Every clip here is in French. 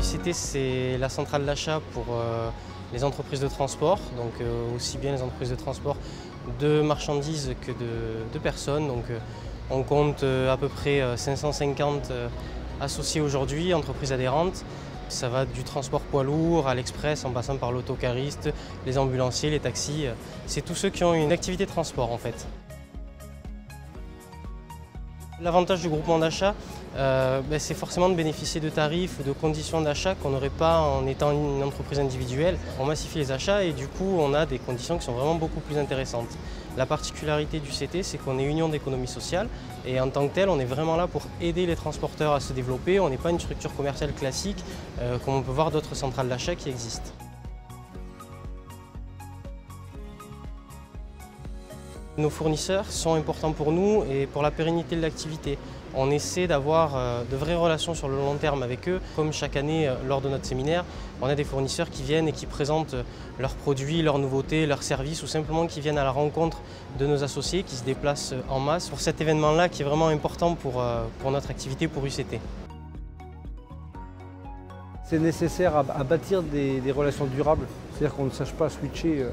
UCT, c'est la centrale d'achat pour les entreprises de transport, donc aussi bien les entreprises de transport de marchandises que de personnes. Donc, on compte à peu près 550 associés aujourd'hui, entreprises adhérentes. Ça va du transport poids lourd à l'express en passant par l'autocariste, les ambulanciers, les taxis. C'est tous ceux qui ont une activité de transport en fait. L'avantage du groupement d'achat, c'est forcément de bénéficier de tarifs ou de conditions d'achat qu'on n'aurait pas en étant une entreprise individuelle. On massifie les achats et du coup on a des conditions qui sont vraiment beaucoup plus intéressantes. La particularité du CT, c'est qu'on est union d'économie sociale et en tant que tel, on est vraiment là pour aider les transporteurs à se développer. On n'est pas une structure commerciale classique comme on peut voir d'autres centrales d'achat qui existent. Nos fournisseurs sont importants pour nous et pour la pérennité de l'activité. On essaie d'avoir de vraies relations sur le long terme avec eux. Comme chaque année, lors de notre séminaire, on a des fournisseurs qui viennent et qui présentent leurs produits, leurs nouveautés, leurs services ou simplement qui viennent à la rencontre de nos associés qui se déplacent en masse pour cet événement-là qui est vraiment important pour notre activité, pour UCT. C'est nécessaire à bâtir des relations durables, c'est-à-dire qu'on ne sache pas switcher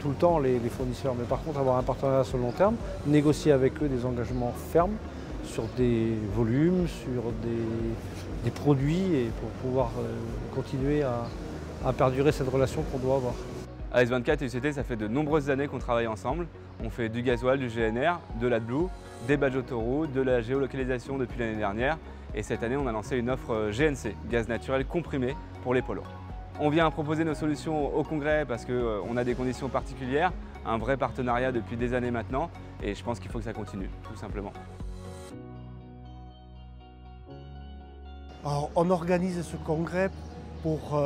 tout le temps les fournisseurs, mais par contre avoir un partenariat sur le long terme, négocier avec eux des engagements fermes sur des volumes, sur des produits et pour pouvoir continuer à perdurer cette relation qu'on doit avoir. AS24 et UCT, ça fait de nombreuses années qu'on travaille ensemble. On fait du gasoil, du GNR, de l'AdBlue, des badges autoroutes, de la géolocalisation depuis l'année dernière. Et cette année, on a lancé une offre GNC, gaz naturel comprimé pour les polos. On vient proposer nos solutions au congrès parce qu'on a des conditions particulières, un vrai partenariat depuis des années maintenant et je pense qu'il faut que ça continue, tout simplement. Alors, on organise ce congrès pour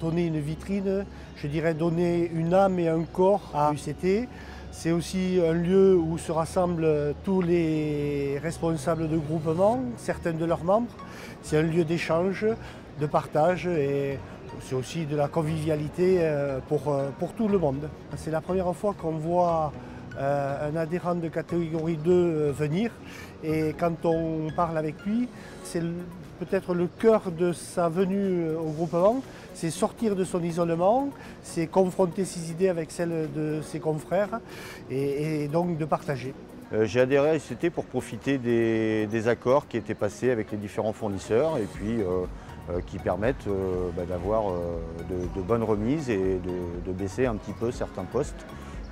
donner une vitrine, je dirais donner une âme et un corps à UCT. C'est aussi un lieu où se rassemblent tous les responsables de groupement, certains de leurs membres. C'est un lieu d'échange, de partage et c'est aussi de la convivialité pour tout le monde. C'est la première fois qu'on voit un adhérent de catégorie 2 venir et quand on parle avec lui, c'est peut-être le cœur de sa venue au groupement, c'est sortir de son isolement, c'est confronter ses idées avec celles de ses confrères et donc de partager. J'ai adhéré à UCT pour profiter des accords qui étaient passés avec les différents fournisseurs et puis qui permettent d'avoir de bonnes remises et de baisser un petit peu certains postes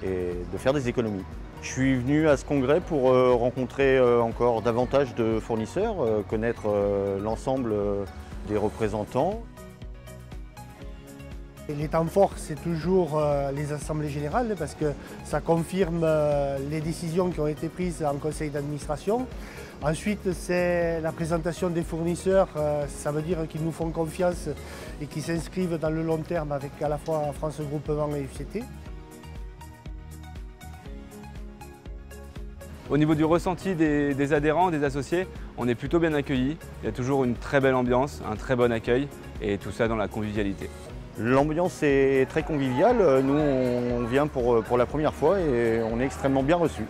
et de faire des économies. Je suis venu à ce congrès pour rencontrer encore davantage de fournisseurs, connaître l'ensemble des représentants. Les temps forts, c'est toujours les assemblées générales parce que ça confirme les décisions qui ont été prises en conseil d'administration. Ensuite, c'est la présentation des fournisseurs, ça veut dire qu'ils nous font confiance et qu'ils s'inscrivent dans le long terme avec à la fois France Groupement et UCT. Au niveau du ressenti des adhérents, des associés, on est plutôt bien accueillis. Il y a toujours une très belle ambiance, un très bon accueil et tout ça dans la convivialité. L'ambiance est très conviviale. Nous, on vient pour la première fois et on est extrêmement bien reçus.